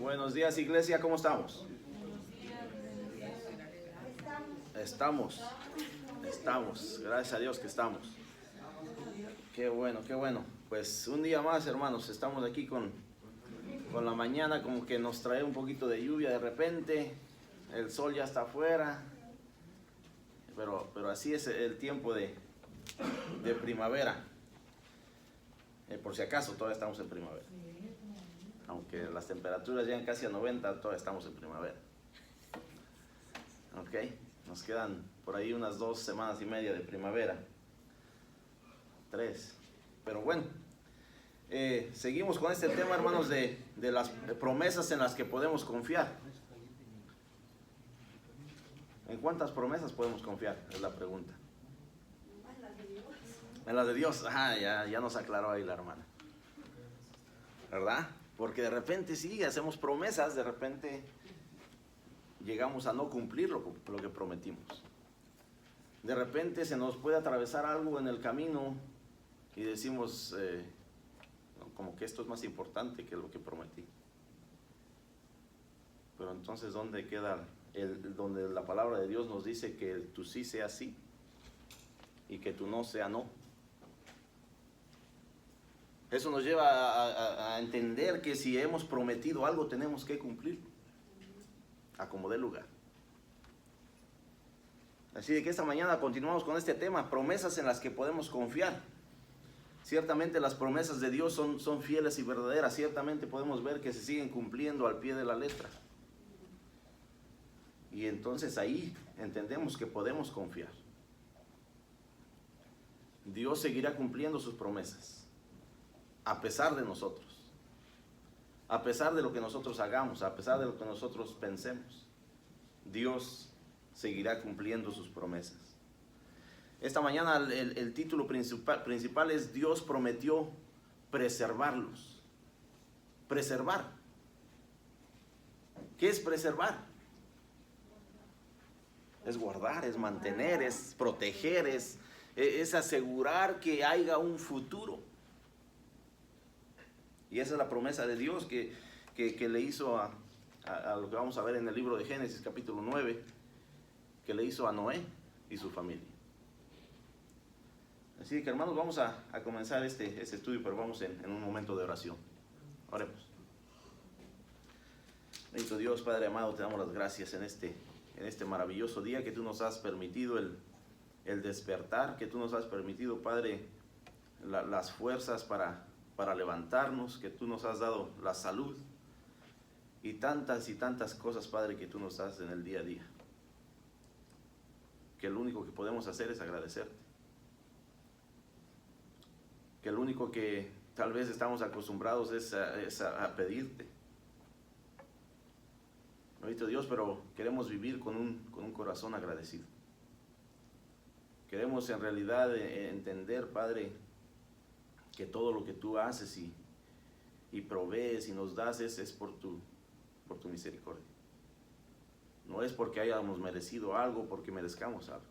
Buenos días, iglesia, ¿cómo estamos? Estamos, gracias a Dios que estamos. Qué bueno, qué bueno. Pues un día más, hermanos, estamos aquí con la mañana, como que nos trae un poquito de lluvia de repente, el sol ya está afuera, pero así es el tiempo de primavera. Por si acaso, todavía estamos en primavera. Aunque las temperaturas llegan casi a 90, todavía estamos en primavera. Ok, nos quedan por ahí unas 2 semanas y media de primavera. 3. Pero bueno, seguimos con este tema, hermanos, de las promesas en las que podemos confiar. ¿En cuántas promesas podemos confiar? Es la pregunta. En las de Dios. Ya nos aclaró ahí la hermana, ¿verdad? Porque de repente sí, hacemos promesas, de repente llegamos a no cumplir lo que prometimos. De repente se nos puede atravesar algo en el camino y decimos, como que esto es más importante que lo que prometí. Pero entonces, ¿dónde queda donde la palabra de Dios nos dice que tu sí sea sí y que tu no sea no? Eso nos lleva a entender que si hemos prometido algo, tenemos que cumplir, a como dé lugar. Así de que esta mañana continuamos con este tema, promesas en las que podemos confiar. Ciertamente las promesas de Dios son fieles y verdaderas. Ciertamente podemos ver que se siguen cumpliendo al pie de la letra. Y entonces ahí entendemos que podemos confiar. Dios seguirá cumpliendo sus promesas, a pesar de nosotros, a pesar de lo que nosotros hagamos, a pesar de lo que nosotros pensemos. Dios seguirá cumpliendo sus promesas. Esta mañana el título principal es Dios prometió preservarlos. Preservar. ¿Qué es preservar? Es guardar, es mantener, es proteger, es asegurar que haya un futuro. Y esa es la promesa de Dios que le hizo a lo que vamos a ver en el libro de Génesis capítulo 9, que le hizo a Noé y su familia. Así que, hermanos, vamos a comenzar este estudio, pero vamos en un momento de oración. Oremos. Bendito Dios, Padre amado, te damos las gracias en este maravilloso día que tú nos has permitido el despertar, que tú nos has permitido, Padre, las fuerzas para levantarnos, que tú nos has dado la salud y tantas cosas, Padre, que tú nos das en el día a día, que lo único que podemos hacer es agradecerte, que lo único que tal vez estamos acostumbrados es a pedirte. Bendito Dios, pero queremos vivir con un corazón agradecido. Queremos en realidad entender, Padre, que todo lo que tú haces y provees y nos das es por tu misericordia. No es porque hayamos merecido algo, porque merezcamos algo,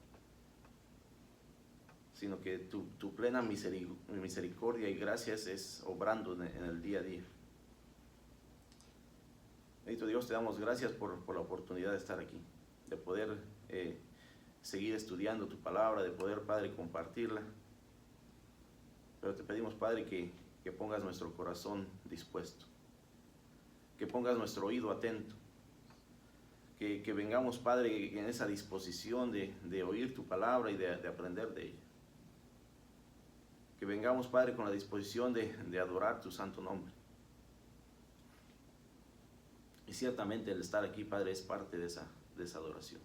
sino que tu plena misericordia y gracias es obrando en el día a día. Bendito Dios, te damos gracias por la oportunidad de estar aquí, de poder seguir estudiando tu palabra, de poder, Padre, compartirla. Pero te pedimos, Padre, que pongas nuestro corazón dispuesto, que pongas nuestro oído atento, que vengamos, Padre, en esa disposición de oír tu palabra y de aprender de ella. Que vengamos, Padre, con la disposición de adorar tu santo nombre. Y ciertamente el estar aquí, Padre, es parte de esa adoración.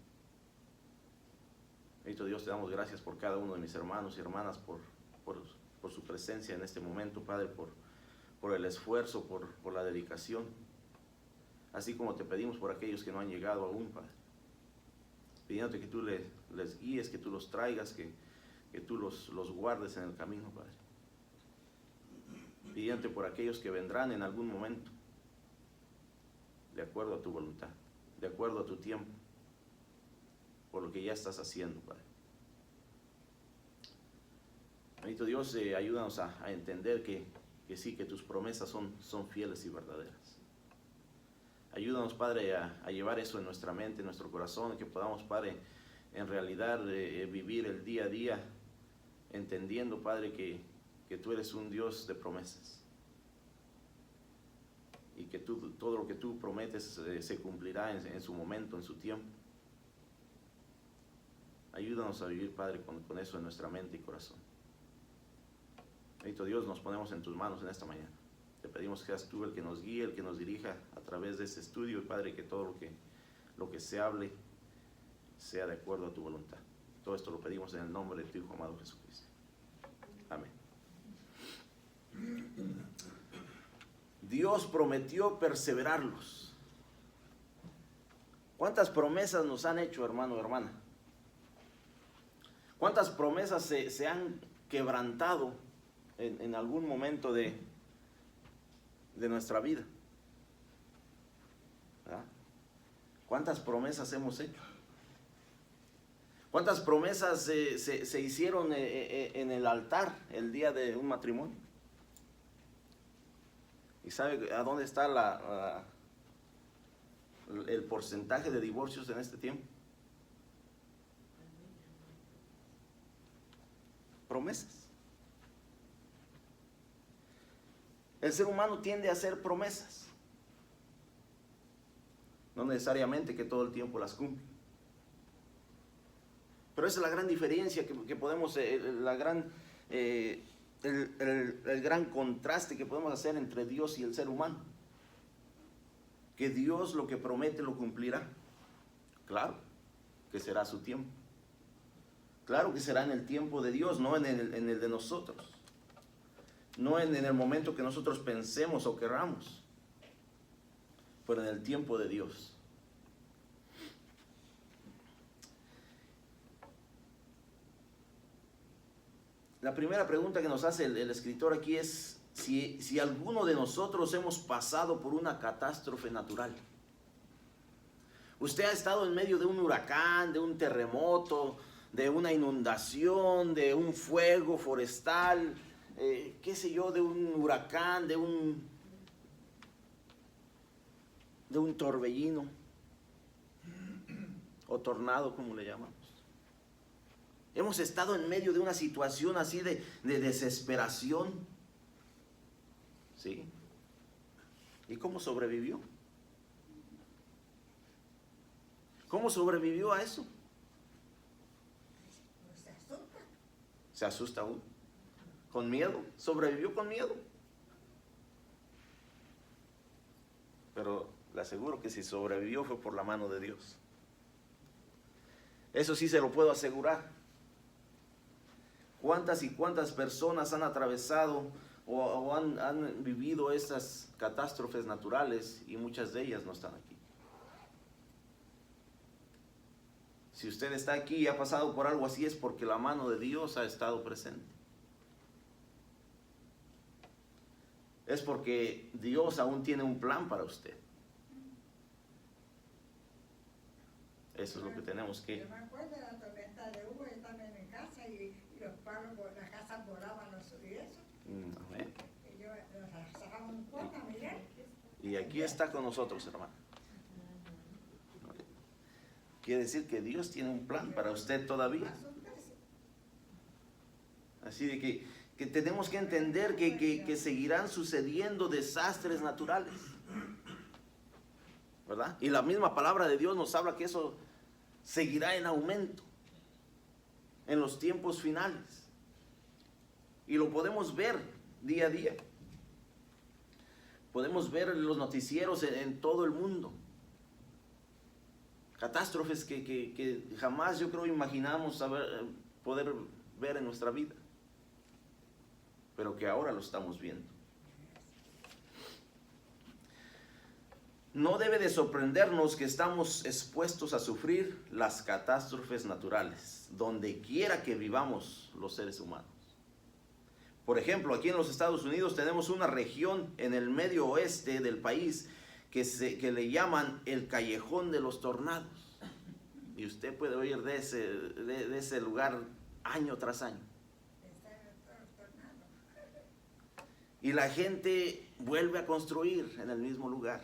Bendito Dios, te damos gracias por cada uno de mis hermanos y hermanas, por su presencia en este momento, Padre, por el esfuerzo, por la dedicación, así como te pedimos por aquellos que no han llegado aún, Padre, pidiéndote que tú les guíes, que tú los traigas, que tú los guardes en el camino, Padre, pidiéndote por aquellos que vendrán en algún momento, de acuerdo a tu voluntad, de acuerdo a tu tiempo, por lo que ya estás haciendo, Padre. Bendito Dios, ayúdanos a entender que sí, que tus promesas son fieles y verdaderas. Ayúdanos, Padre, a llevar eso en nuestra mente, en nuestro corazón, que podamos, Padre, en realidad vivir el día a día, entendiendo, Padre, que tú eres un Dios de promesas. Y que todo lo que tú prometes se cumplirá en su momento, en su tiempo. Ayúdanos a vivir, Padre, con eso en nuestra mente y corazón. Bendito Dios, nos ponemos en tus manos en esta mañana. Te pedimos que seas tú el que nos guíe, el que nos dirija a través de este estudio, y Padre, que todo lo que se hable sea de acuerdo a tu voluntad. Todo esto lo pedimos en el nombre de tu Hijo amado Jesucristo. Amén. Dios prometió perseverarlos. ¿Cuántas promesas nos han hecho, hermano o hermana? ¿Cuántas promesas se han quebrantado en algún momento de nuestra vida? ¿Verdad? ¿Cuántas promesas hemos hecho? ¿Cuántas promesas se hicieron en el altar el día de un matrimonio? ¿Y sabe a dónde está el porcentaje de divorcios en este tiempo? Promesas. El ser humano tiende a hacer promesas. No necesariamente que todo el tiempo las cumple. Pero esa es la gran diferencia que podemos, el gran contraste que podemos hacer entre Dios y el ser humano. Que Dios lo que promete lo cumplirá. Claro, que será su tiempo. Claro que será en el tiempo de Dios, no en el de nosotros. No en el momento que nosotros pensemos o querramos, pero en el tiempo de Dios. La primera pregunta que nos hace el escritor aquí es si alguno de nosotros hemos pasado por una catástrofe natural. Usted ha estado en medio de un huracán, de un terremoto, de una inundación, de un fuego forestal, qué sé yo, de un huracán, de un torbellino o tornado, como le llamamos. Hemos estado en medio de una situación así de desesperación. ¿Sí? ¿Y cómo sobrevivió? ¿Cómo sobrevivió a eso? Se asusta aún. Con miedo. Sobrevivió con miedo. Pero le aseguro que si sobrevivió fue por la mano de Dios. Eso sí se lo puedo asegurar. ¿Cuántas y cuántas personas han atravesado o han vivido estas catástrofes naturales y muchas de ellas no están aquí? Si usted está aquí y ha pasado por algo así es porque la mano de Dios ha estado presente. Es porque Dios aún tiene un plan para usted. Eso es lo que tenemos que... Yo me acuerdo de la tormenta de Hugo, yo también en casa y los palos por la casa volaban y eso. Amén. Y yo sacaba un cuerno a mirar. Y aquí está con nosotros, hermano. Quiere decir que Dios tiene un plan para usted todavía. Así de que tenemos que entender que seguirán sucediendo desastres naturales, ¿verdad? Y la misma palabra de Dios nos habla que eso seguirá en aumento en los tiempos finales. Y lo podemos ver día a día. Podemos ver los noticieros en todo el mundo. Catástrofes que jamás yo creo imaginamos poder ver en nuestra vida. Pero que ahora lo estamos viendo. No debe de sorprendernos que estamos expuestos a sufrir las catástrofes naturales, donde quiera que vivamos los seres humanos. Por ejemplo, aquí en los Estados Unidos tenemos una región en el medio oeste del país que le llaman el Callejón de los Tornados. Y usted puede oír de ese lugar año tras año. Y la gente vuelve a construir en el mismo lugar.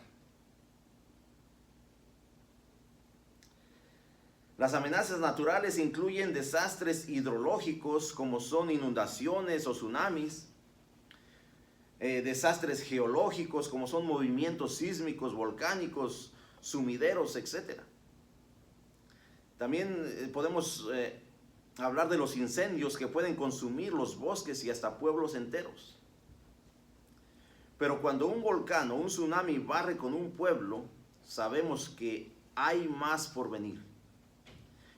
Las amenazas naturales incluyen desastres hidrológicos como son inundaciones o tsunamis, desastres geológicos como son movimientos sísmicos, volcánicos, sumideros, etc. También podemos hablar de los incendios que pueden consumir los bosques y hasta pueblos enteros. Pero cuando un volcán o un tsunami barre con un pueblo, sabemos que hay más por venir.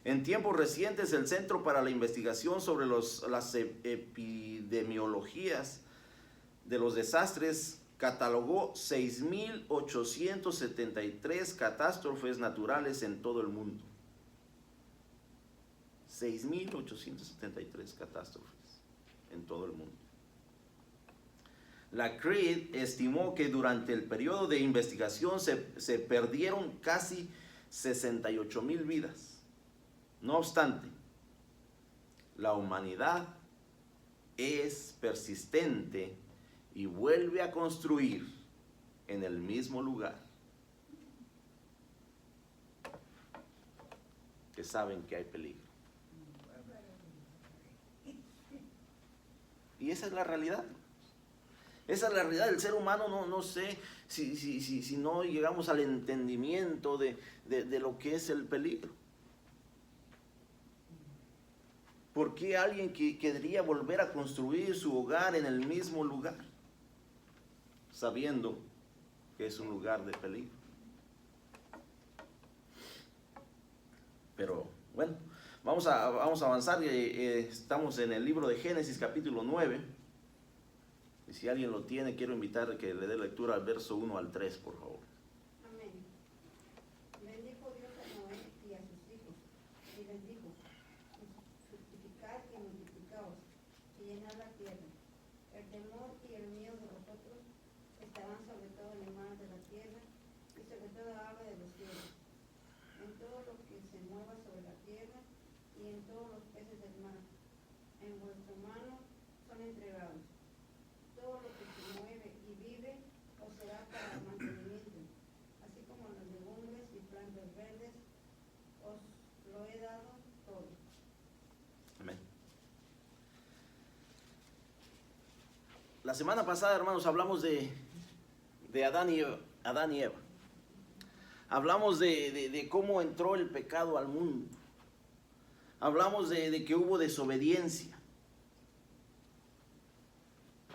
En tiempos recientes, el Centro para la Investigación sobre las Epidemiologías de los Desastres catalogó 6.873 catástrofes naturales en todo el mundo. 6.873 catástrofes en todo el mundo. La CREED estimó que durante el periodo de investigación se perdieron casi 68,000 vidas. No obstante, la humanidad es persistente y vuelve a construir en el mismo lugar. Que saben que hay peligro. Y esa es la realidad. Esa es la realidad del ser humano. No sé si no llegamos al entendimiento de lo que es el peligro. ¿Por qué alguien que querría volver a construir su hogar en el mismo lugar, sabiendo que es un lugar de peligro? Pero bueno, vamos a avanzar. Estamos en el libro de Génesis capítulo 9. Y si alguien lo tiene, quiero invitar a que le dé lectura al verso 1 al 3, por favor. Amén. Bendijo Dios a Noé y a sus hijos, y les dijo: fructificad y multiplicaos, y llenad la tierra. El temor y el miedo de vosotros estarán sobre todo animales de la tierra, y sobre toda ave de los cielos, en todo lo que se mueva sobre la tierra, y en todos los peces del mar. En vuestra mano son entregados. Todo lo que se mueve y vive os será para mantenimiento, así como las legumbres y plantas verdes, os lo he dado todo. Amén. La semana pasada, hermanos, hablamos de Adán y Eva. Hablamos de cómo entró el pecado al mundo. Hablamos de que hubo desobediencia.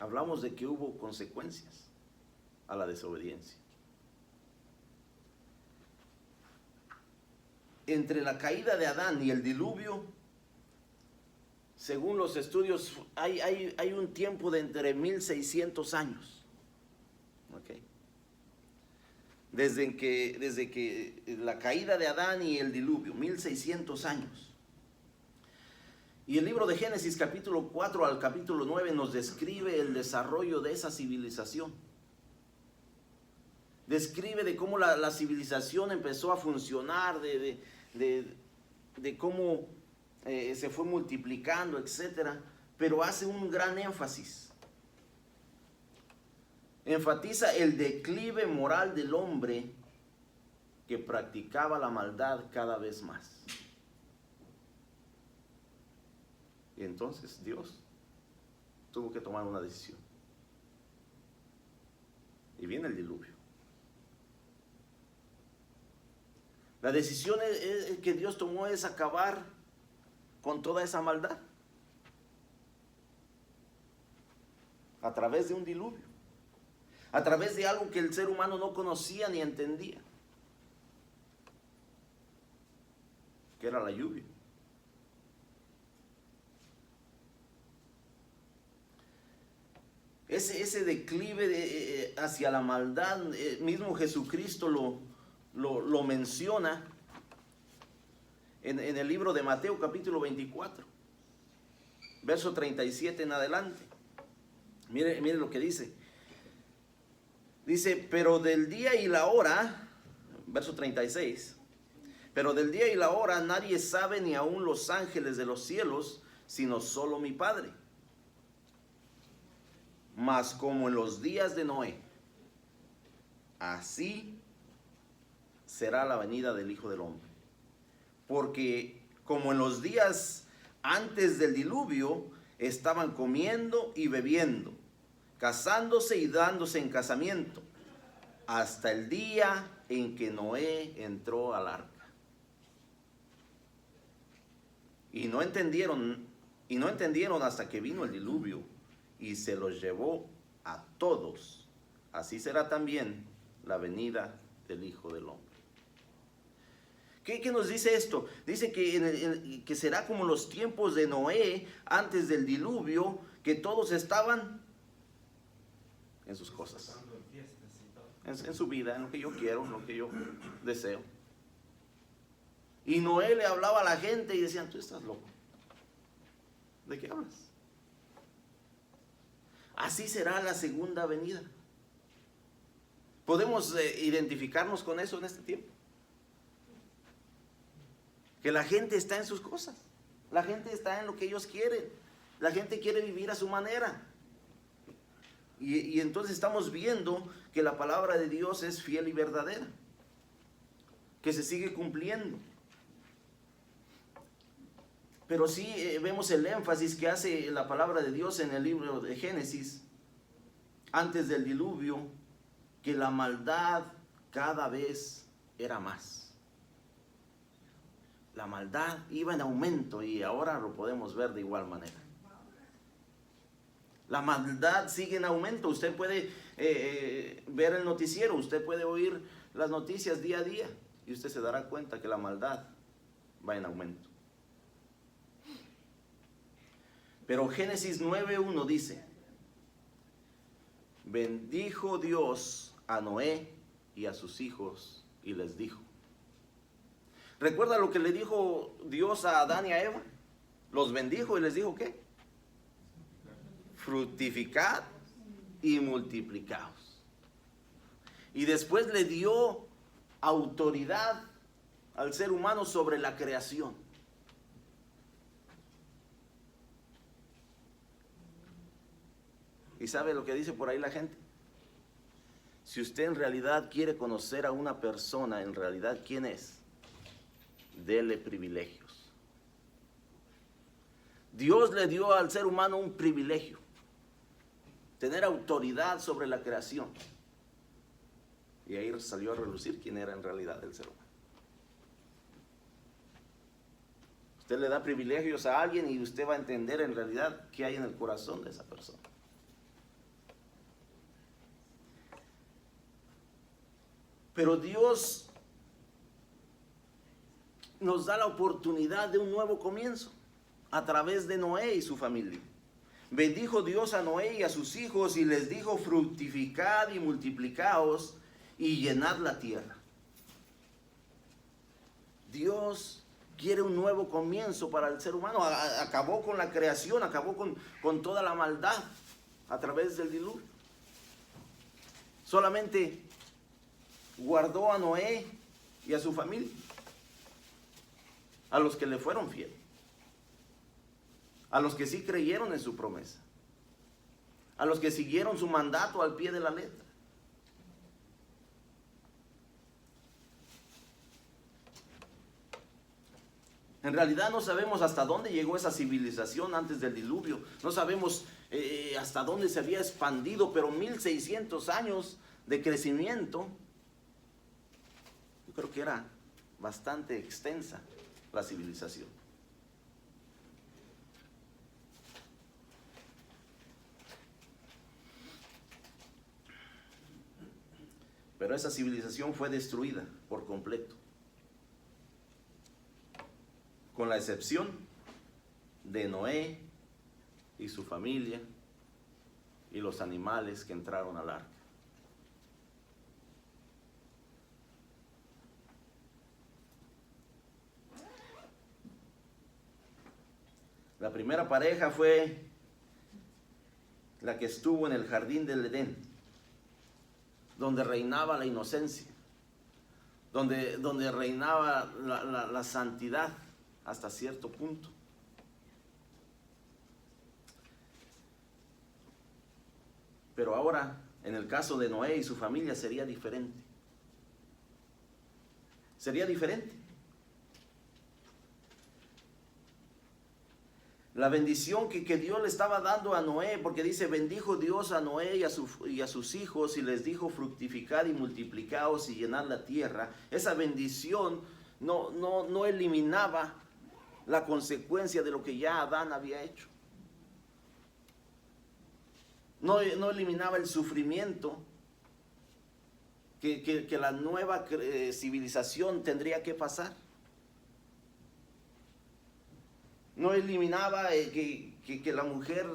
Hablamos de que hubo consecuencias a la desobediencia. Entre la caída de Adán y el diluvio, según los estudios, hay un tiempo de entre 1,600 años. ¿Okay? Desde que la caída de Adán y el diluvio, 1,600 años. Y el libro de Génesis capítulo 4 al capítulo 9 nos describe el desarrollo de esa civilización. Describe de cómo la civilización empezó a funcionar, de cómo se fue multiplicando, etc. Pero hace un gran énfasis. Enfatiza el declive moral del hombre que practicaba la maldad cada vez más. Y entonces Dios tuvo que tomar una decisión. Y viene el diluvio. La decisión que Dios tomó es acabar con toda esa maldad a través de un diluvio, a través de algo que el ser humano no conocía ni entendía, que era la lluvia. Ese declive hacia la maldad, mismo Jesucristo lo menciona en el libro de Mateo capítulo 24, verso 37 en adelante. Mire lo que dice. Dice, pero del día y la hora, verso 36, pero del día y la hora nadie sabe, ni aun los ángeles de los cielos, sino solo mi Padre. Mas como en los días de Noé, así será la venida del Hijo del Hombre. porque como en los días antes del diluvio, estaban comiendo y bebiendo, casándose y dándose en casamiento, hasta el día en que Noé entró al arca. Y no entendieron hasta que vino el diluvio y se los llevó a todos. Así será también la venida del Hijo del Hombre. ¿Qué nos dice esto? Dice que será como los tiempos de Noé antes del diluvio, que todos estaban en sus cosas, en su vida, en lo que yo quiero, en lo que yo deseo. Y Noé le hablaba a la gente y decían: tú estás loco, ¿de qué hablas? Así será la segunda venida. ¿Podemos identificarnos con eso en este tiempo? Que la gente está en sus cosas, la gente está en lo que ellos quieren, la gente quiere vivir a su manera. Y entonces estamos viendo que la palabra de Dios es fiel y verdadera, que se sigue cumpliendo. Pero sí vemos el énfasis que hace la palabra de Dios en el libro de Génesis, antes del diluvio, que la maldad cada vez era más. La maldad iba en aumento y ahora lo podemos ver de igual manera. La maldad sigue en aumento. Usted puede ver el noticiero, usted puede oír las noticias día a día y usted se dará cuenta que la maldad va en aumento. Pero Génesis 9:1 dice: bendijo Dios a Noé y a sus hijos y les dijo. ¿Recuerda lo que le dijo Dios a Adán y a Eva? Los bendijo y les dijo ¿qué? Fructificad y multiplicaos. Y después le dio autoridad al ser humano sobre la creación. ¿Y sabe lo que dice por ahí la gente? Si usted en realidad quiere conocer a una persona, en realidad ¿quién es? Dele privilegios. Dios le dio al ser humano un privilegio: tener autoridad sobre la creación. Y ahí salió a relucir quién era en realidad el ser humano. Usted le da privilegios a alguien y usted va a entender en realidad qué hay en el corazón de esa persona. Pero Dios nos da la oportunidad de un nuevo comienzo a través de Noé y su familia. Bendijo Dios a Noé y a sus hijos y les dijo: fructificad y multiplicaos y llenad la tierra. Dios quiere un nuevo comienzo para el ser humano. Acabó con la creación, acabó con toda la maldad a través del diluvio. Solamente guardó a Noé y a su familia, a los que le fueron fieles, a los que sí creyeron en su promesa, a los que siguieron su mandato al pie de la letra. En realidad no sabemos hasta dónde llegó esa civilización antes del diluvio, no sabemos hasta dónde se había expandido, pero 1600 años de crecimiento. Yo creo que era bastante extensa la civilización. Pero esa civilización fue destruida por completo, con la excepción de Noé y su familia y los animales que entraron al arca. La primera pareja fue la que estuvo en el jardín del Edén, donde reinaba la inocencia, donde reinaba la santidad hasta cierto punto. Pero ahora, en el caso de Noé y su familia, sería diferente. Sería diferente. La bendición que Dios le estaba dando a Noé, porque dice, bendijo Dios a Noé y a sus hijos y les dijo, fructificad y multiplicaos y llenad la tierra. Esa bendición no eliminaba la consecuencia de lo que ya Adán había hecho. No eliminaba el sufrimiento que la nueva civilización tendría que pasar. No eliminaba que la mujer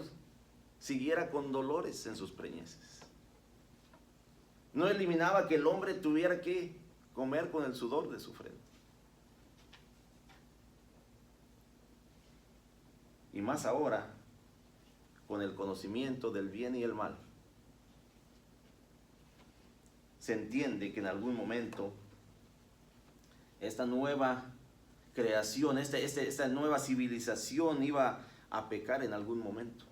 siguiera con dolores en sus preñeces. No eliminaba que el hombre tuviera que comer con el sudor de su frente. Y más ahora, con el conocimiento del bien y el mal, se entiende que en algún momento esta nueva creación, esta nueva civilización iba a pecar en algún momento.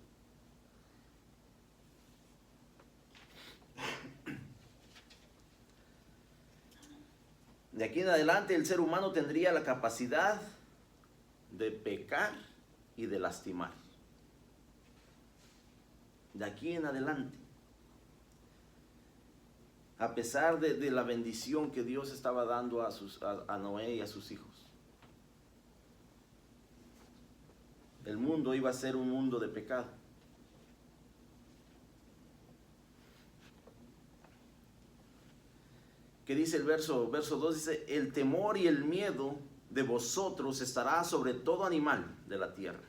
De aquí en adelante el ser humano tendría la capacidad de pecar y de lastimar. De aquí en adelante, a pesar de la bendición que Dios estaba dando a Noé y a sus hijos, el mundo iba a ser un mundo de pecado. ¿Qué dice el verso 2? Dice, el temor y el miedo de vosotros estará sobre todo animal de la tierra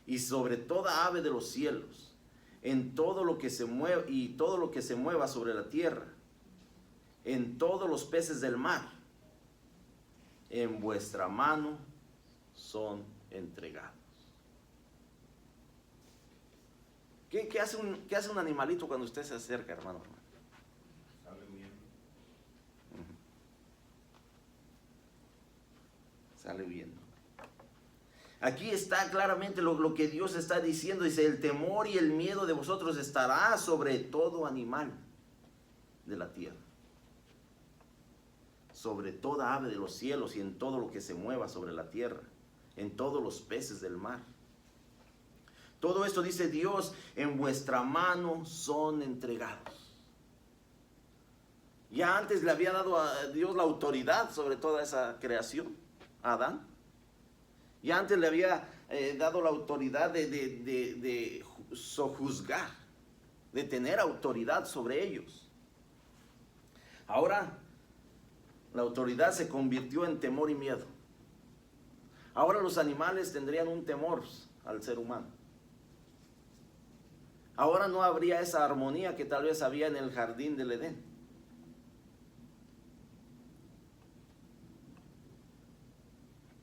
y sobre toda ave de los cielos, en todo lo que se mueve y todo lo que se mueva sobre la tierra, en todos los peces del mar, en vuestra mano son entregados. ¿Qué hace un animalito cuando usted se acerca, hermano? Sale huyendo. Sale huyendo. Aquí está claramente lo que Dios está diciendo. Dice, el temor y el miedo de vosotros estará sobre todo animal de la tierra, sobre toda ave de los cielos y en todo lo que se mueva sobre la tierra, en todos los peces del mar. Todo esto, dice Dios, en vuestra mano son entregados. Ya antes le había dado a Dios la autoridad sobre toda esa creación, a Adán. Ya antes le había dado la autoridad de sojuzgar, de tener autoridad sobre ellos. Ahora la autoridad se convirtió en temor y miedo. Ahora los animales tendrían un temor al ser humano. Ahora no habría esa armonía que tal vez había en el jardín del Edén.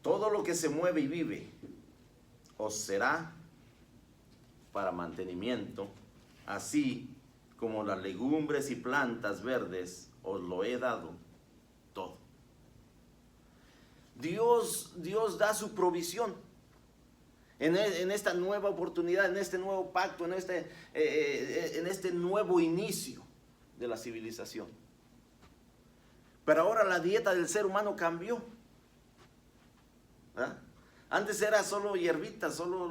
Todo lo que se mueve y vive os será para mantenimiento, así como las legumbres y plantas verdes os lo he dado todo. Dios da su provisión en esta nueva oportunidad, en este nuevo pacto, en este nuevo inicio de la civilización. Pero ahora la dieta del ser humano cambió. ¿Ah? Antes era solo hierbitas, solo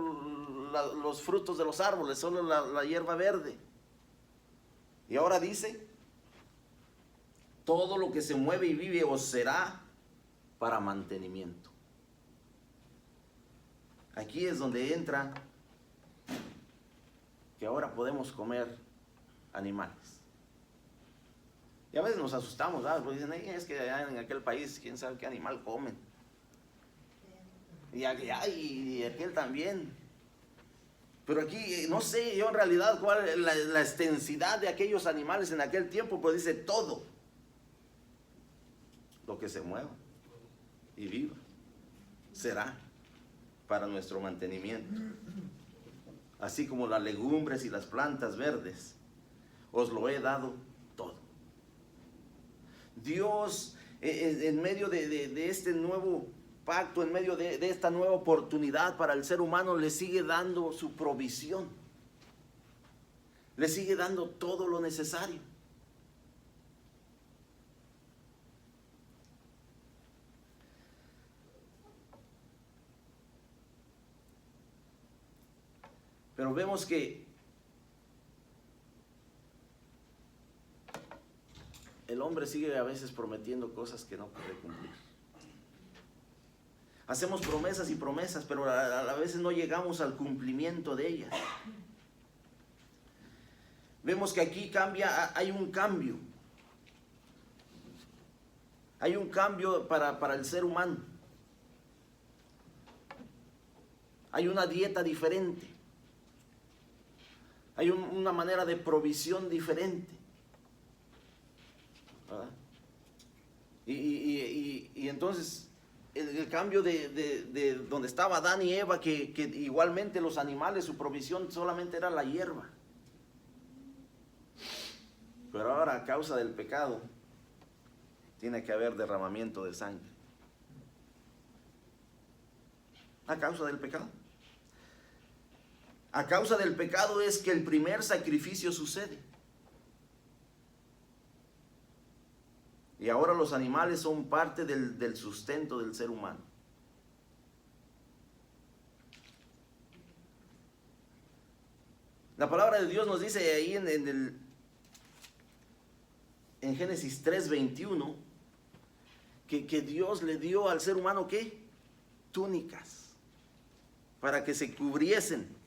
los frutos de los árboles, solo la hierba verde. Y ahora dice, todo lo que se mueve y vive os será para mantenimiento. Aquí es donde entra que ahora podemos comer animales. Y a veces nos asustamos, ¿verdad? Porque dicen, es que allá en aquel país, quién sabe qué animal comen. Y aquel también. Pero aquí, no sé yo en realidad cuál es la extensidad de aquellos animales en aquel tiempo, pero dice todo lo que se mueva y viva será para nuestro mantenimiento. Así como las legumbres y las plantas verdes, os lo he dado todo. Dios, en medio de este nuevo pacto, en medio de esta nueva oportunidad para el ser humano, le sigue dando su provisión. Le sigue dando todo lo necesario. Pero vemos que el hombre sigue a veces prometiendo cosas que no puede cumplir. Hacemos promesas y promesas, pero a veces no llegamos al cumplimiento de ellas. Vemos que aquí hay un cambio. Hay un cambio para el ser humano. Hay una dieta diferente. Hay una manera de provisión diferente. ¿Verdad? Y entonces el cambio de donde estaba Adán y Eva, que igualmente los animales, su provisión solamente era la hierba. Pero ahora, a causa del pecado, tiene que haber derramamiento de sangre. A causa del pecado. A causa del pecado es que el primer sacrificio sucede. Y ahora los animales son parte del sustento del ser humano. La palabra de Dios nos dice ahí en Génesis 3:21 que Dios le dio al ser humano, ¿qué? Túnicas, para que se cubriesen,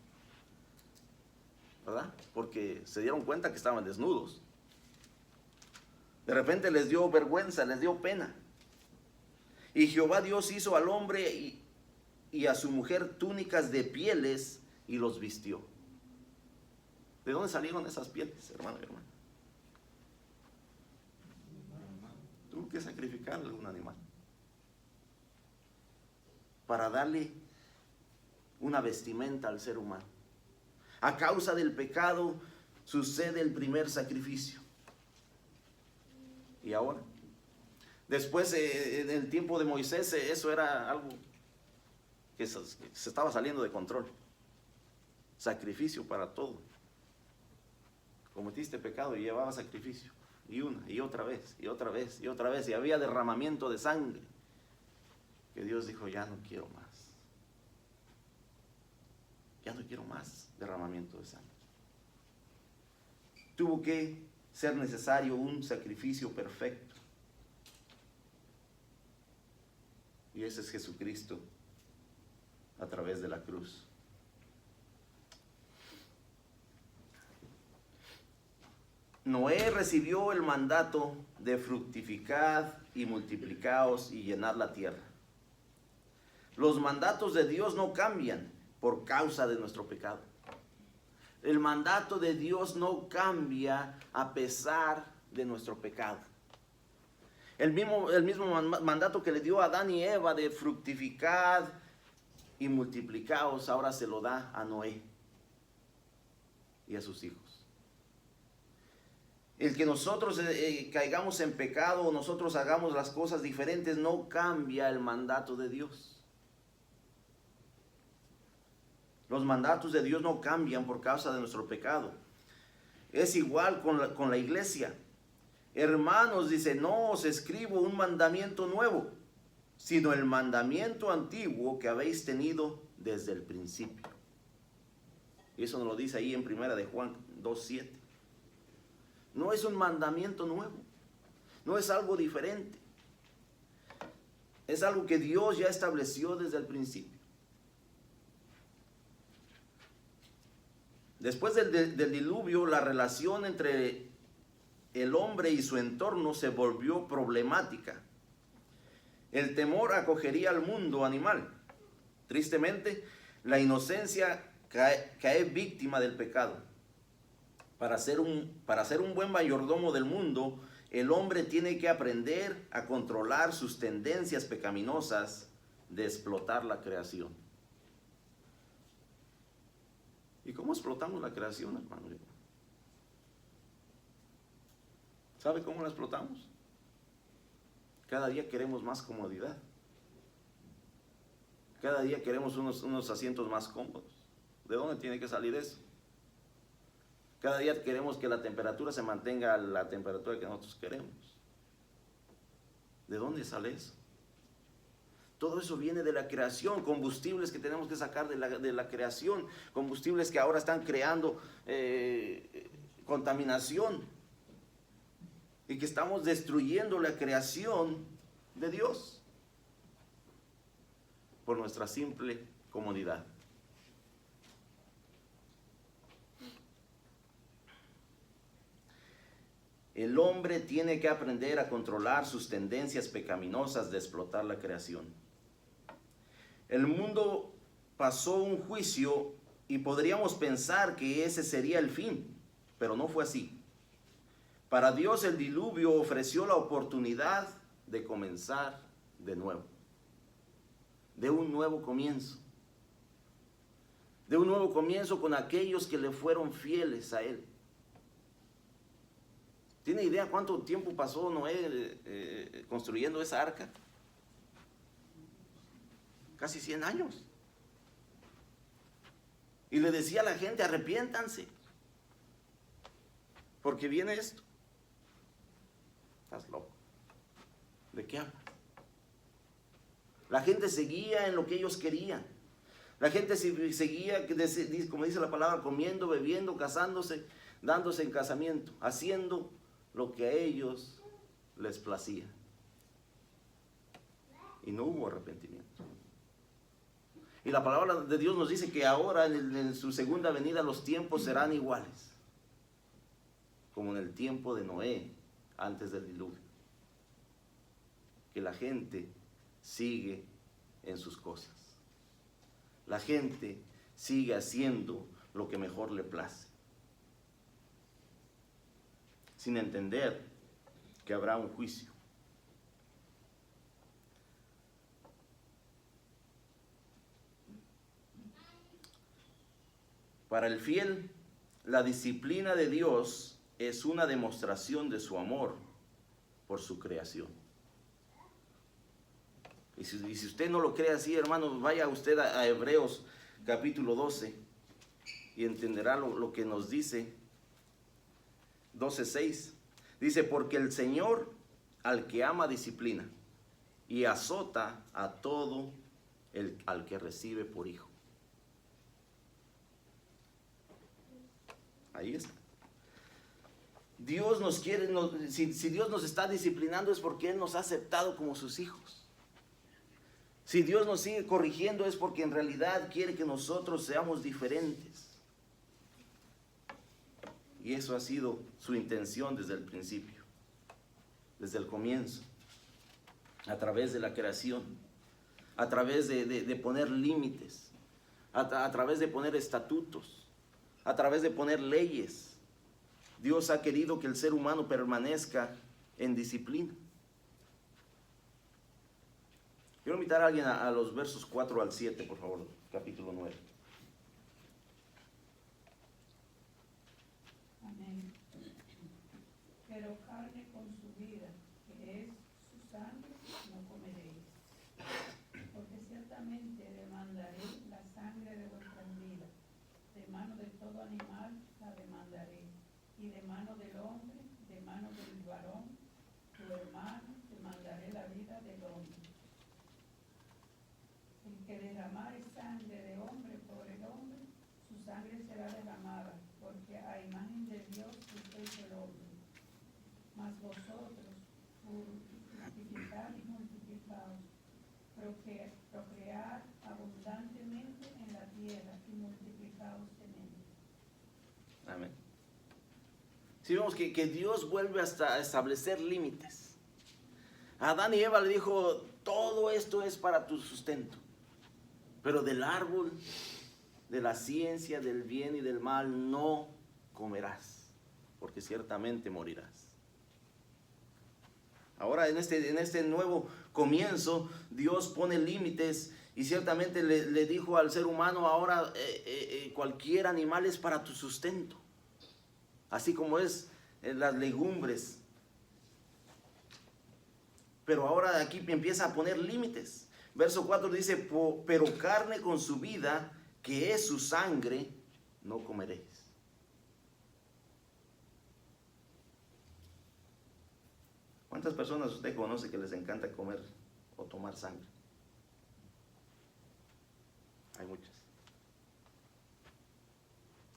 ¿verdad? Porque se dieron cuenta que estaban desnudos. De repente les dio vergüenza, les dio pena. Y Jehová Dios hizo al hombre y a su mujer túnicas de pieles y los vistió. ¿De dónde salieron esas pieles, hermano y hermana? Tuvo que sacrificarle un animal para darle una vestimenta al ser humano. A causa del pecado sucede el primer sacrificio. Y ahora, después en el tiempo de Moisés, eso era algo que se estaba saliendo de control. Sacrificio para todo. Cometiste pecado y llevaba sacrificio. Y una, y otra vez, y otra vez, y otra vez. Y había derramamiento de sangre. Que Dios dijo, ya no quiero más. Ya no quiero más derramamiento de sangre. Tuvo que ser necesario un sacrificio perfecto. Y ese es Jesucristo a través de la cruz. Noé recibió el mandato de fructificad y multiplicaos y llenad la tierra. Los mandatos de Dios no cambian por causa de nuestro pecado. El mandato de Dios no cambia a pesar de nuestro pecado. El mismo mandato que le dio a Adán y Eva de fructificad y multiplicaos, ahora se lo da a Noé y a sus hijos. El que nosotros caigamos en pecado o nosotros hagamos las cosas diferentes no cambia el mandato de Dios. Los mandatos de Dios no cambian por causa de nuestro pecado. Es igual con la iglesia. Hermanos, dice, no os escribo un mandamiento nuevo, sino el mandamiento antiguo que habéis tenido desde el principio. Y eso nos lo dice ahí en 1 de Juan 2:7. No es un mandamiento nuevo, no es algo diferente. Es algo que Dios ya estableció desde el principio. Después del diluvio, la relación entre el hombre y su entorno se volvió problemática. El temor acogería al mundo animal. Tristemente, la inocencia cae víctima del pecado. Para ser un buen mayordomo del mundo, el hombre tiene que aprender a controlar sus tendencias pecaminosas de explotar la creación. ¿Y cómo explotamos la creación, hermano? ¿Sabe cómo la explotamos? Cada día queremos más comodidad. Cada día queremos unos asientos más cómodos. ¿De dónde tiene que salir eso? Cada día queremos que la temperatura se mantenga a la temperatura que nosotros queremos. ¿De dónde sale eso? Todo eso viene de la creación, combustibles que tenemos que sacar de la creación, combustibles que ahora están creando contaminación y que estamos destruyendo la creación de Dios por nuestra simple comodidad. El hombre tiene que aprender a controlar sus tendencias pecaminosas de explotar la creación. El mundo pasó un juicio y podríamos pensar que ese sería el fin, pero no fue así. Para Dios el diluvio ofreció la oportunidad de comenzar de nuevo, de un nuevo comienzo, con aquellos que le fueron fieles a Él. ¿Tiene idea cuánto tiempo pasó Noé construyendo esa arca? Casi 100 años. Y le decía a la gente, arrepiéntanse, porque viene esto. Estás loco. ¿De qué hablas? La gente seguía en lo que ellos querían. La gente seguía, como dice la palabra, comiendo, bebiendo, casándose, dándose en casamiento, haciendo lo que a ellos les placía. Y no hubo arrepentimiento. Y la palabra de Dios nos dice que ahora en su segunda venida los tiempos serán iguales, como en el tiempo de Noé antes del diluvio. Que la gente sigue en sus cosas. La gente sigue haciendo lo que mejor le place, sin entender que habrá un juicio. Para el fiel, la disciplina de Dios es una demostración de su amor por su creación. Y si usted no lo cree así, hermanos, vaya usted a Hebreos capítulo 12 y entenderá lo que nos dice 12:6. Dice, porque el Señor al que ama disciplina y azota a todo al que recibe por hijo. Ahí está. Dios nos quiere, si Dios nos está disciplinando es porque Él nos ha aceptado como sus hijos. Si Dios nos sigue corrigiendo es porque en realidad quiere que nosotros seamos diferentes. Y eso ha sido su intención desde el principio, desde el comienzo, a través de la creación, a través de poner límites, a través de poner estatutos, a través de poner leyes. Dios ha querido que el ser humano permanezca en disciplina. Quiero invitar a alguien a los versos 4 al 7, por favor, capítulo 9. Amén. Pero carne con su vida, que es su sangre, no comeréis. Porque ciertamente demandaré la sangre de vuestras vidas. De mano de todo animal la demandaré. Y de mano del hombre, de mano del varón, tu hermano, demandaré la vida del hombre. El que derramare sangre de hombre por el hombre, su sangre será derramada, porque a imagen de Dios sois el hombre. Mas vosotros, fructificad y multiplicaos, procread abundantemente en la tierra y multiplicaos en ella. Amén. Si vemos que Dios vuelve hasta a establecer límites. A Adán y Eva le dijo, todo esto es para tu sustento. Pero del árbol, de la ciencia, del bien y del mal, no comerás, porque ciertamente morirás. Ahora en este nuevo comienzo, Dios pone límites y ciertamente le dijo al ser humano, ahora cualquier animal es para tu sustento. Así como es las legumbres. Pero ahora aquí empieza a poner límites. Verso 4 dice, pero carne con su vida, que es su sangre, no comeréis. ¿Cuántas personas usted conoce que les encanta comer o tomar sangre? Hay muchas.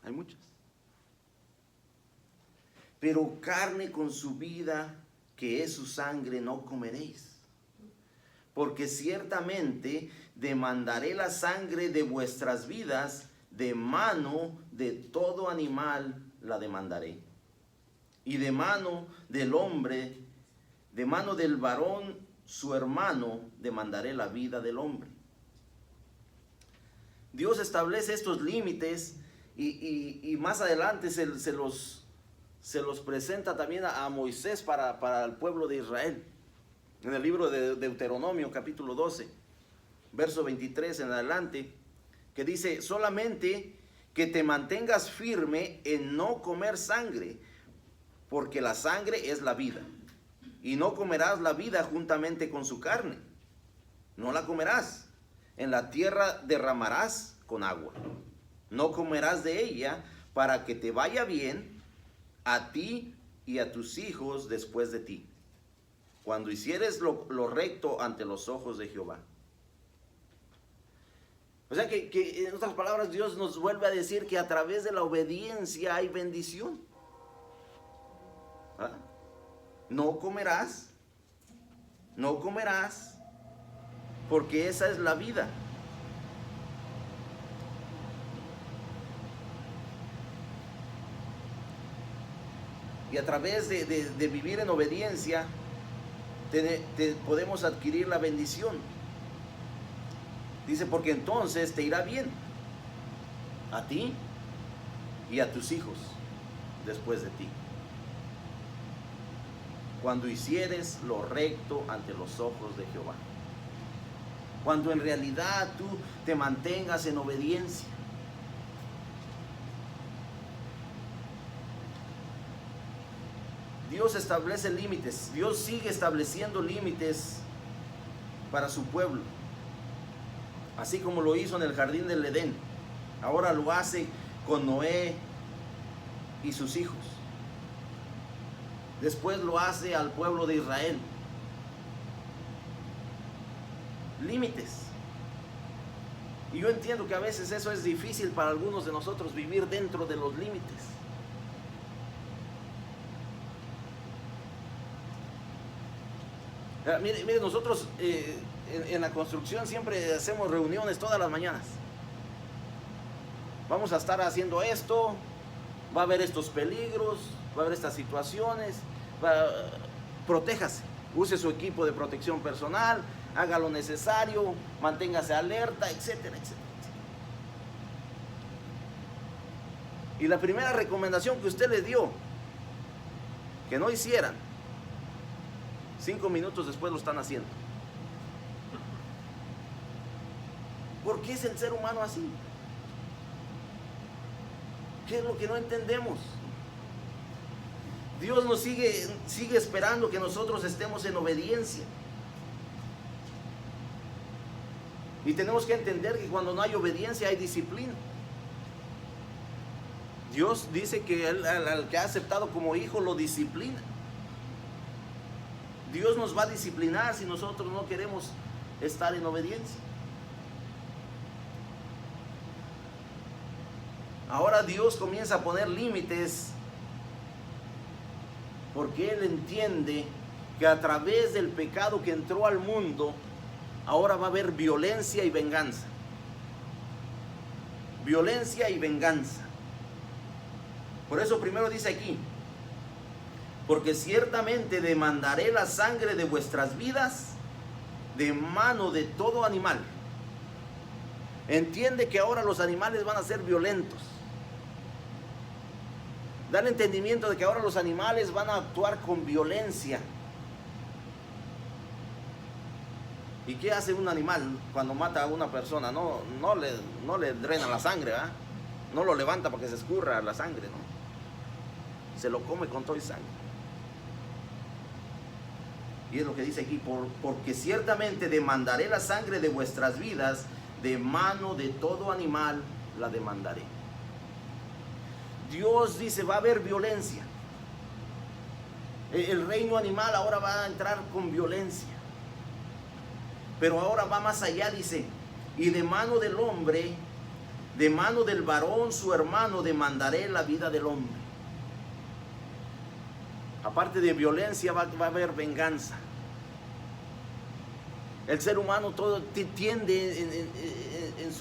Hay muchas. Pero carne con su vida, que es su sangre, no comeréis. Porque ciertamente demandaré la sangre de vuestras vidas, de mano de todo animal la demandaré. Y de mano del hombre, de mano del varón, su hermano, demandaré la vida del hombre. Dios establece estos límites y más adelante se los presenta también a Moisés para el pueblo de Israel. En el libro de Deuteronomio, capítulo 12, verso 23 en adelante, que dice: solamente que te mantengas firme en no comer sangre, porque la sangre es la vida, y no comerás la vida juntamente con su carne, no la comerás. En la tierra derramarás con agua, no comerás de ella, para que te vaya bien a ti y a tus hijos después de ti, cuando hicieres lo recto ante los ojos de Jehová. O sea que en otras palabras, Dios nos vuelve a decir que a través de la obediencia hay bendición. ¿Ah? No comerás, porque esa es la vida. Y a través de vivir en obediencia, podemos adquirir la bendición. Dice: porque entonces te irá bien a ti y a tus hijos después de ti, cuando hicieres lo recto ante los ojos de Jehová. Cuando en realidad tú te mantengas en obediencia. Dios establece límites. Dios sigue estableciendo límites para su pueblo. Así como lo hizo en el jardín del Edén. Ahora lo hace con Noé y sus hijos. Después lo hace al pueblo de Israel. Límites. Y yo entiendo que a veces eso es difícil para algunos de nosotros, vivir dentro de los límites. Mire, nosotros en la construcción siempre hacemos reuniones todas las mañanas. Vamos a estar haciendo esto, va a haber estos peligros, va a haber estas situaciones. Protéjase, use su equipo de protección personal, haga lo necesario, manténgase alerta, etcétera, etcétera. Y la primera recomendación que usted le dio, que no hicieran, 5 minutos después lo están haciendo. ¿Por qué es el ser humano así? ¿Qué es lo que no entendemos? Dios nos sigue esperando que nosotros estemos en obediencia. Y tenemos que entender que cuando no hay obediencia hay disciplina. Dios dice que al que ha aceptado como hijo lo disciplina. Dios nos va a disciplinar si nosotros no queremos estar en obediencia. Ahora Dios comienza a poner límites porque Él entiende que a través del pecado que entró al mundo, ahora va a haber violencia y venganza. Violencia y venganza. Por eso primero dice aquí: porque ciertamente demandaré la sangre de vuestras vidas de mano de todo animal. Entiende que ahora los animales van a ser violentos. Da el entendimiento de que ahora los animales van a actuar con violencia. ¿Y qué hace un animal cuando mata a una persona? No le drena la sangre, ¿verdad? No lo levanta para que se escurra la sangre, ¿no? Se lo come con todo y sangre. Y es lo que dice aquí: porque ciertamente demandaré la sangre de vuestras vidas, de mano de todo animal la demandaré. Dios dice: va a haber violencia. El reino animal ahora va a entrar con violencia. Pero ahora va más allá, dice: y de mano del hombre, de mano del varón su hermano, demandaré la vida del hombre. Aparte de violencia va a haber venganza. El ser humano todo tiende en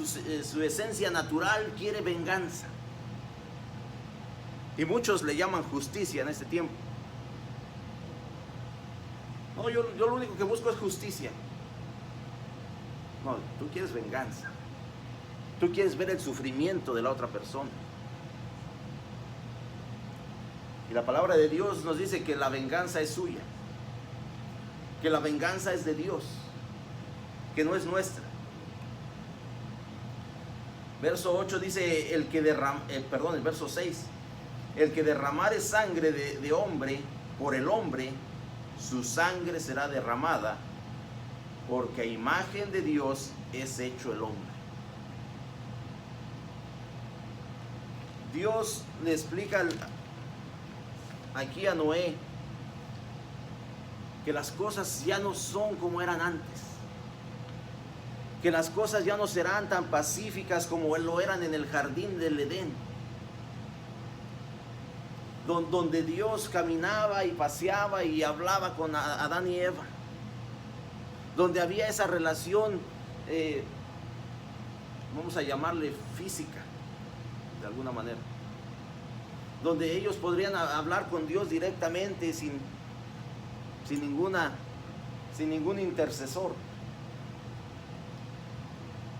su esencia natural, quiere venganza. Y muchos le llaman justicia en este tiempo. No, yo lo único que busco es justicia. No, tú quieres venganza. Tú quieres ver el sufrimiento de la otra persona. Y la palabra de Dios nos dice que la venganza es suya. Que la venganza es de Dios. Que no es nuestra. Verso 8 dice, el verso 6. El que derramare sangre de hombre por el hombre, su sangre será derramada, porque a imagen de Dios es hecho el hombre. Dios le explica aquí a Noé que las cosas ya no son como eran antes, que las cosas ya no serán tan pacíficas como lo eran en el jardín del Edén, donde Dios caminaba y paseaba y hablaba con Adán y Eva, donde había esa relación, vamos a llamarle física, de alguna manera, donde ellos podrían hablar con Dios directamente sin ningún intercesor.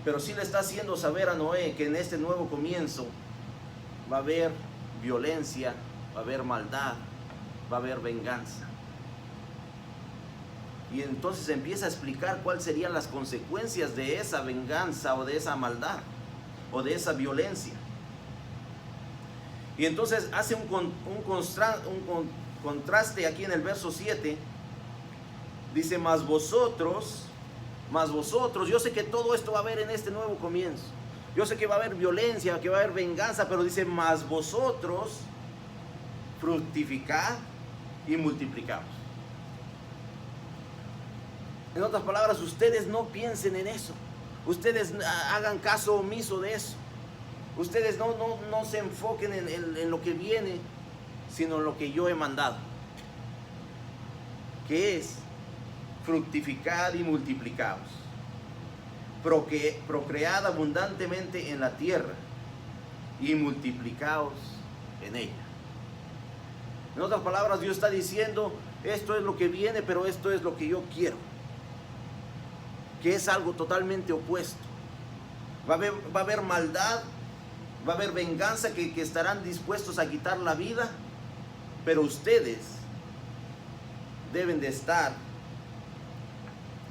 Pero sí le está haciendo saber a Noé que en este nuevo comienzo va a haber violencia, va a haber maldad, va a haber venganza. Y entonces empieza a explicar cuáles serían las consecuencias de esa venganza o de esa maldad o de esa violencia. Y entonces hace un contraste aquí en el verso 7. Dice, mas vosotros, yo sé que todo esto va a haber en este nuevo comienzo. Yo sé que va a haber violencia, que va a haber venganza, pero dice, mas vosotros fructificad y multiplicaos. En otras palabras, ustedes no piensen en eso. Ustedes hagan caso omiso de eso. Ustedes no se enfoquen en lo que viene, sino en lo que yo he mandado. Que es fructificad y multiplicaos. Procread abundantemente en la tierra y multiplicaos en ella. En otras palabras, Dios está diciendo, esto es lo que viene, pero esto es lo que yo quiero. Que es algo totalmente opuesto. Va a haber maldad, va a haber venganza que estarán dispuestos a quitar la vida, pero ustedes deben de estar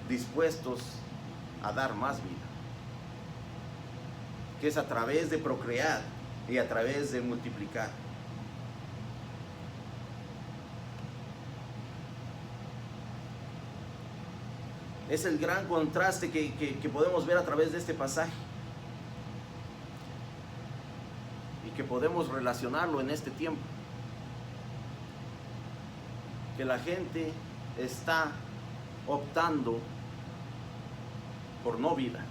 dispuestos a dar más vida, que es a través de procrear y a través de multiplicar. Es el gran contraste que podemos ver a través de este pasaje y que podemos relacionarlo en este tiempo. Que la gente está optando por no vida,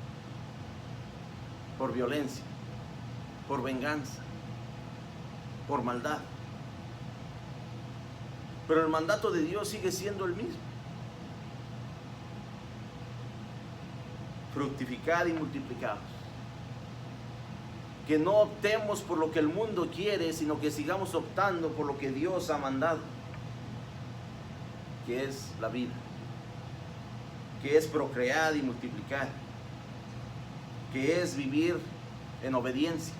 por violencia, por venganza, por maldad. Pero el mandato de Dios sigue siendo el mismo. Fructificad y multiplicaos. Que no optemos por lo que el mundo quiere, sino que sigamos optando por lo que Dios ha mandado, que es la vida, que es procrear y multiplicar, que es vivir en obediencia.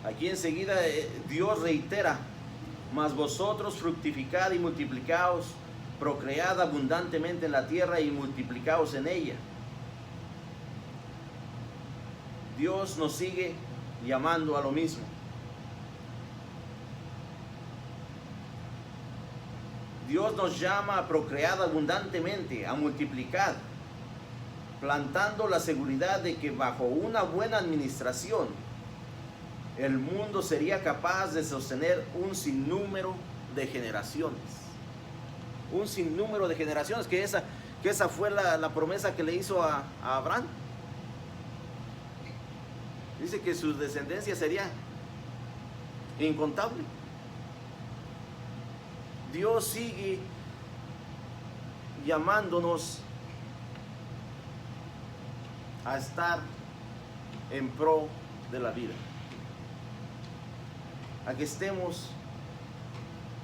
Aquí enseguida Dios reitera, mas vosotros fructificad y multiplicaos, procread abundantemente en la tierra y multiplicaos en ella. Dios nos sigue llamando a lo mismo. Dios nos llama a procrear abundantemente, a multiplicar, plantando la seguridad de que bajo una buena administración el mundo sería capaz de sostener un sinnúmero de generaciones. un sinnúmero de generaciones, que esa fue la promesa que le hizo a Abraham. Dice que su descendencia sería incontable. Dios sigue llamándonos a estar en pro de la vida, a que estemos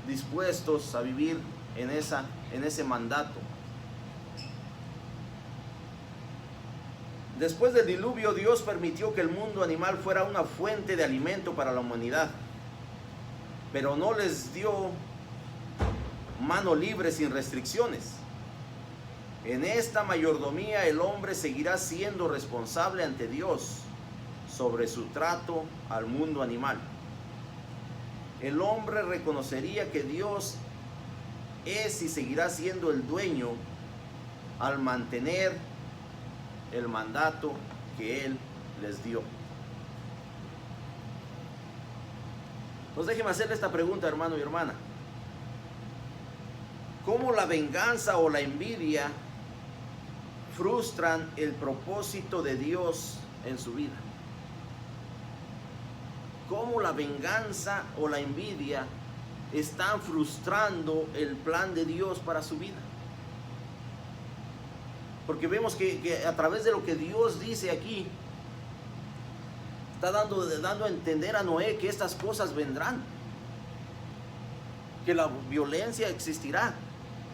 dispuestos a vivir en ese mandato. Después del diluvio, Dios permitió que el mundo animal fuera una fuente de alimento para la humanidad, pero no les dio mano libre sin restricciones. En esta mayordomía el hombre seguirá siendo responsable ante Dios sobre su trato al mundo animal. El hombre reconocería que Dios es y seguirá siendo el dueño al mantener el mandato que Él les dio. Pues déjeme hacerle esta pregunta, hermano y hermana. ¿Cómo la venganza o la envidia frustran el propósito de Dios en su vida? ¿Cómo la venganza o la envidia están frustrando el plan de Dios para su vida? Porque vemos que a través de lo que Dios dice aquí, está dando a entender a Noé que estas cosas vendrán, que la violencia existirá,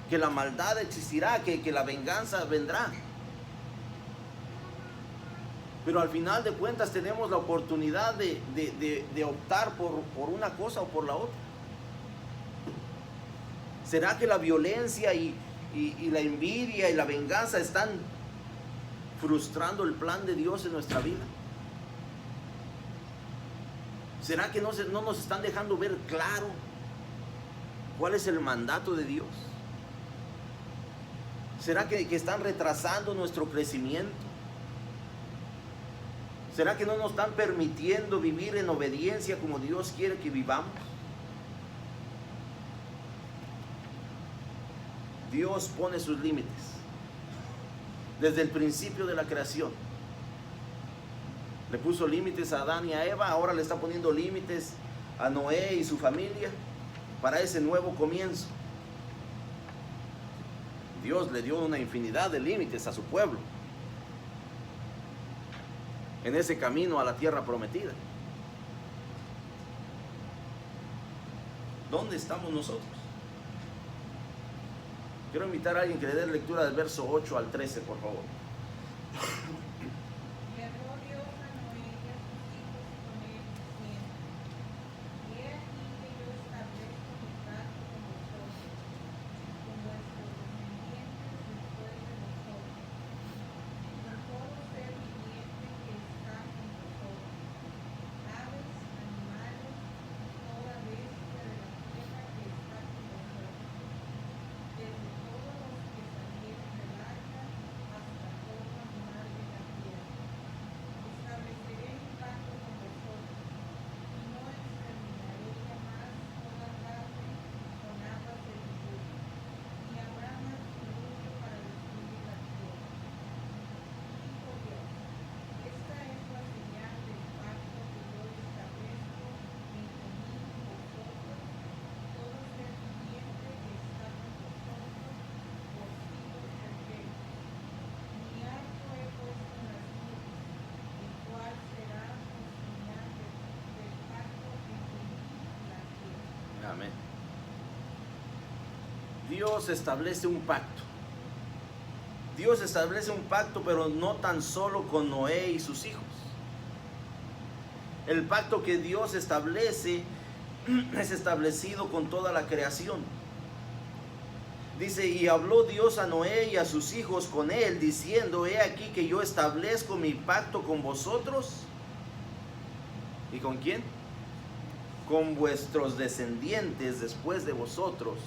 que la maldad existirá, que la venganza vendrá. Pero al final de cuentas tenemos la oportunidad de optar por una cosa o por la otra. ¿Será que la violencia y la envidia y la venganza están frustrando el plan de Dios en nuestra vida? ¿Será que no nos están dejando ver claro cuál es el mandato de Dios? ¿Será que están retrasando nuestro crecimiento? ¿Será que no nos están permitiendo vivir en obediencia como Dios quiere que vivamos? Dios pone sus límites desde el principio de la creación. Le puso límites a Adán y a Eva, ahora le está poniendo límites a Noé y su familia para ese nuevo comienzo. Dios le dio una infinidad de límites a su pueblo en ese camino a la tierra prometida. ¿Dónde estamos nosotros? Quiero invitar a alguien que le dé lectura del verso 8 al 13, por favor. Y habló Dios a Noé y a sus hijos con él, diciendo: He aquí que yo establezco mi pacto con vosotros, con vuestros descendientes después de vosotros, con todo ser viviente que está con vosotros, aves, animales, toda bestia de la tierra que está con vosotros, desde todos los que salieron del arca hasta todo animal de la tierra. Estableceré mi pacto con vosotros, y no exterminaré jamás toda carne con aguas de diluvio, ni habrá más diluvio para destruir la tierra. Dijo Dios: Esta es la señal del pacto que yo establezco entre mí y vosotros, todo ser viviente que está con vosotros, por siglos perfectos. Mi arco he puesto en las nubes, el cual será por señal del pacto entre mí y la tierra. Amén. Dios establece un pacto. Dios establece un pacto, pero no tan solo con Noé y sus hijos. El pacto que Dios establece es establecido con toda la creación. Dice: y habló Dios a Noé y a sus hijos con él, diciendo: He aquí que yo establezco mi pacto con vosotros. ¿Y con quién? Con vuestros descendientes después de vosotros,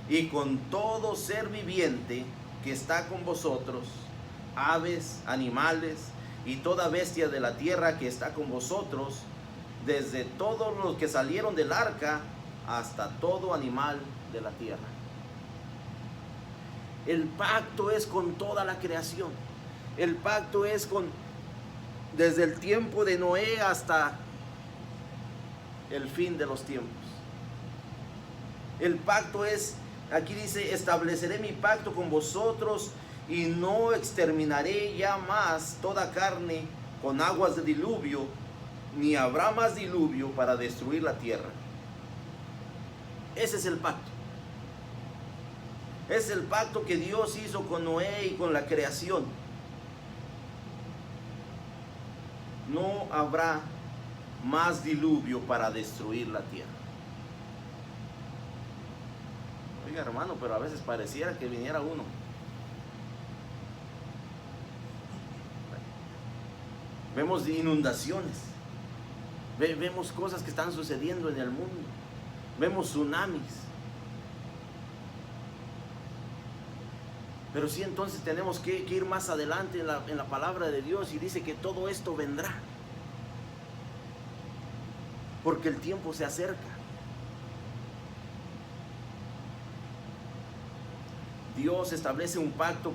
y con todo ser viviente que está con vosotros, aves, animales, y toda bestia de la tierra que está con vosotros, desde todos los que salieron del arca hasta todo animal de la tierra. El pacto es con toda la creación. El pacto es desde el tiempo de Noé hasta el fin de los tiempos. El pacto es, aquí dice, estableceré mi pacto con vosotros y no exterminaré ya más toda carne con aguas de diluvio, ni habrá más diluvio para destruir la tierra. Ese es el pacto. Es el pacto que Dios hizo con Noé y con la creación. No habrá más diluvio para destruir la tierra. Oiga, hermano, pero a veces pareciera que viniera uno. Vemos inundaciones. Vemos cosas que están sucediendo en el mundo. Vemos tsunamis. Pero sí, entonces tenemos que ir más adelante en la palabra de Dios, y dice que todo esto vendrá. Porque el tiempo se acerca. Dios establece un pacto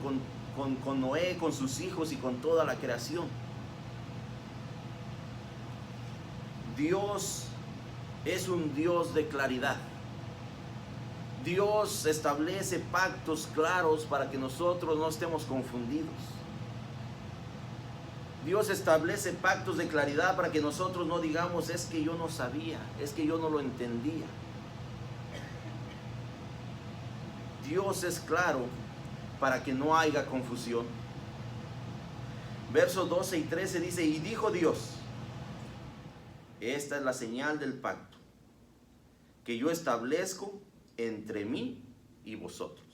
con Noé, con sus hijos y con toda la creación. Dios es un Dios de claridad. Dios establece pactos claros para que nosotros no estemos confundidos. Dios establece pactos de claridad para que nosotros no digamos, es que yo no sabía, es que yo no lo entendía. Dios es claro para que no haya confusión. Versos 12 y 13 dice, y dijo Dios, esta es la señal del pacto que yo establezco entre mí y vosotros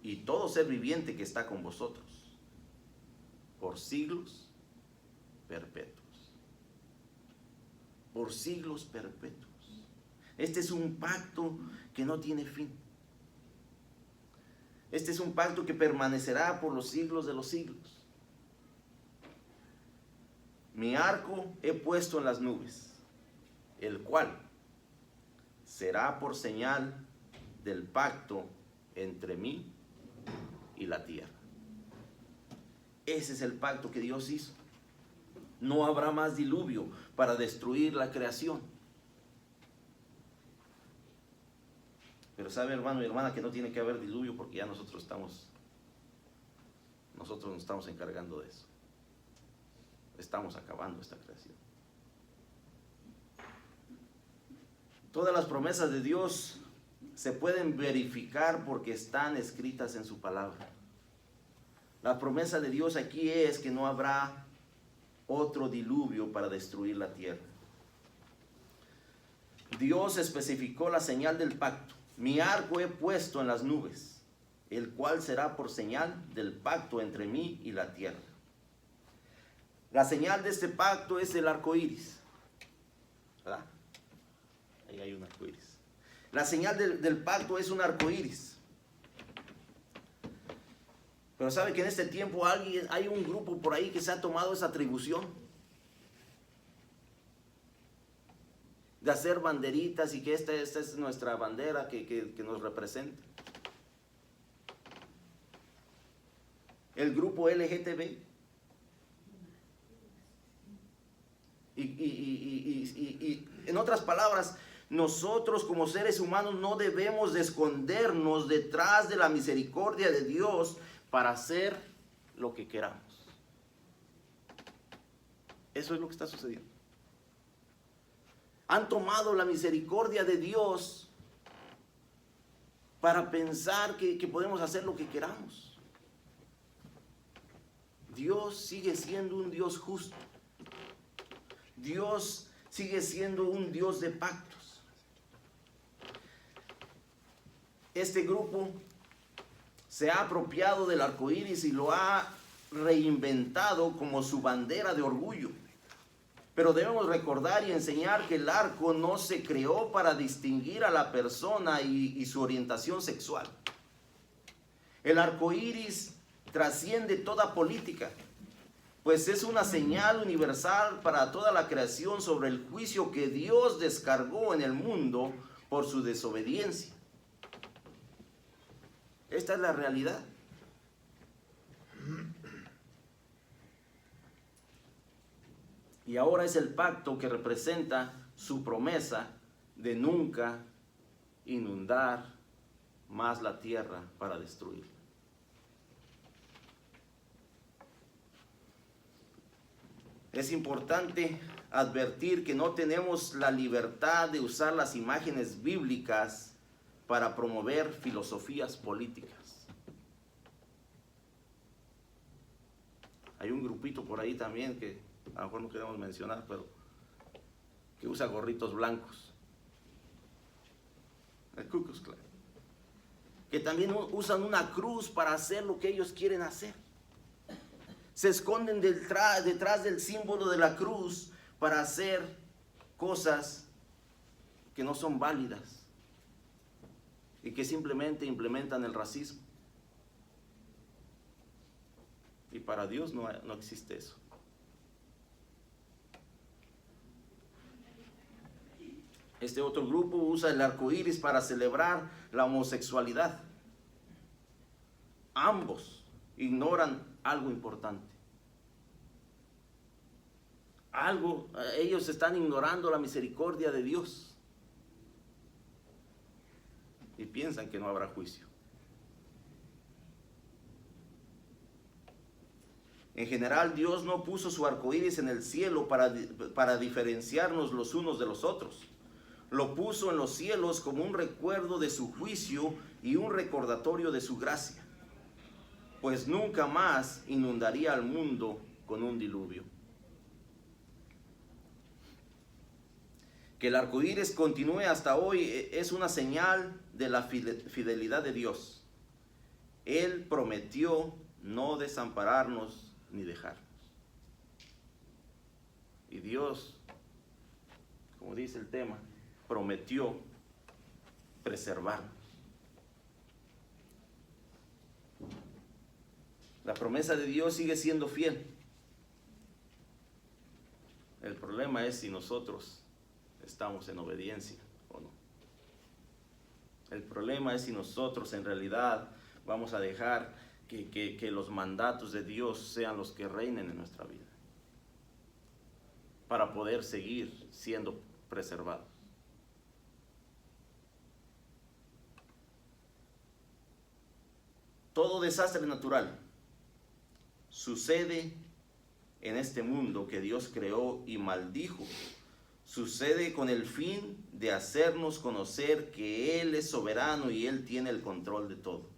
y todo ser viviente que está con vosotros por siglos perpetuos. Por siglos perpetuos. Este es un pacto que no tiene fin. Este es un pacto que permanecerá por los siglos de los siglos. Mi arco he puesto en las nubes, el cual será por señal del pacto entre mí y la tierra. Ese es el pacto que Dios hizo. No habrá más diluvio para destruir la creación. Pero sabe, hermano y hermana, que no tiene que haber diluvio porque ya nosotros nos estamos encargando de eso. Estamos acabando esta creación. Todas las promesas de Dios se pueden verificar porque están escritas en su palabra. La promesa de Dios aquí es que no habrá otro diluvio para destruir la tierra. Dios especificó la señal del pacto. Mi arco he puesto en las nubes, el cual será por señal del pacto entre mí y la tierra. La señal de este pacto es el arco iris. ¿Verdad? Ahí hay un arco iris. La señal del pacto es un arco iris. Pero sabe que en este tiempo hay un grupo por ahí que se ha tomado esa atribución de hacer banderitas y que esta es nuestra bandera que nos representa. El grupo LGTB. Y en otras palabras, nosotros como seres humanos no debemos de escondernos detrás de la misericordia de Dios para hacer lo que queramos. Eso es lo que está sucediendo. Han tomado la misericordia de Dios para pensar que podemos hacer lo que queramos. Dios sigue siendo un Dios justo. Dios sigue siendo un Dios de pactos. Este grupo se ha apropiado del arco iris y lo ha reinventado como su bandera de orgullo. Pero debemos recordar y enseñar que el arco no se creó para distinguir a la persona y su orientación sexual. El arco iris trasciende toda política, pues es una señal universal para toda la creación sobre el juicio que Dios descargó en el mundo por su desobediencia. Esta es la realidad. Y ahora es el pacto que representa su promesa de nunca inundar más la tierra para destruirla. Es importante advertir que no tenemos la libertad de usar las imágenes bíblicas para promover filosofías políticas. Hay un grupito por ahí también que a lo mejor no queremos mencionar, pero que usa gorritos blancos. El Ku Klux Klan. Que también usan una cruz para hacer lo que ellos quieren hacer. Se esconden detrás del símbolo de la cruz para hacer cosas que no son válidas y que simplemente implementan el racismo. Y para Dios no existe eso. Este otro grupo usa el arco iris para celebrar la homosexualidad. Ambos ignoran algo importante. Ellos están ignorando la misericordia de Dios. Y piensan que no habrá juicio. En general, Dios no puso su arco iris en el cielo para diferenciarnos los unos de los otros. Lo puso en los cielos como un recuerdo de su juicio y un recordatorio de su gracia, pues nunca más inundaría al mundo con un diluvio. Que el arco iris continúe hasta hoy es una señal de la fidelidad de Dios. Él prometió no desampararnos ni dejarnos. Y Dios, como dice el tema, prometió preservarnos. La promesa de Dios sigue siendo fiel. El problema es si nosotros estamos en obediencia o no. El problema es si nosotros en realidad vamos a dejar que los mandatos de Dios sean los que reinen en nuestra vida para poder seguir siendo preservados. Todo desastre natural sucede en este mundo que Dios creó y maldijo. Sucede con el fin de hacernos conocer que Él es soberano y Él tiene el control de todo.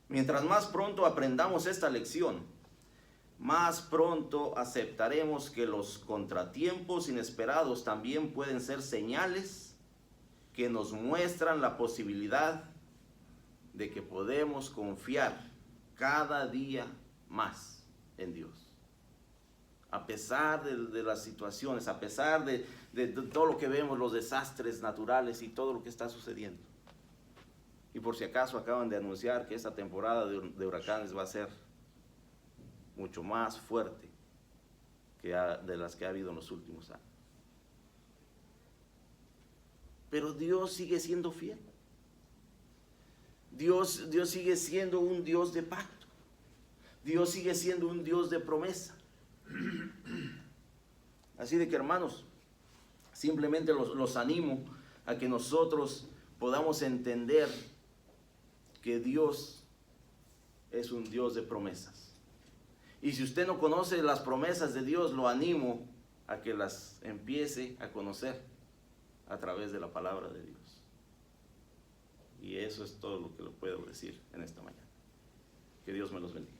Mientras más pronto aprendamos esta lección, más pronto aceptaremos que los contratiempos inesperados también pueden ser señales que nos muestran la posibilidad de que podemos confiar cada día más en Dios. A pesar de las situaciones, a pesar de todo lo que vemos, los desastres naturales y todo lo que está sucediendo. Y por si acaso acaban de anunciar que esta temporada de huracanes va a ser mucho más fuerte que de las que ha habido en los últimos años. Pero Dios sigue siendo fiel. Dios sigue siendo un Dios de pacto. Dios sigue siendo un Dios de promesa. Así de que, hermanos, simplemente los animo a que nosotros podamos entender que Dios es un Dios de promesas. Y si usted no conoce las promesas de Dios, lo animo a que las empiece a conocer a través de la palabra de Dios. Y eso es todo lo que le puedo decir en esta mañana. Que Dios me los bendiga.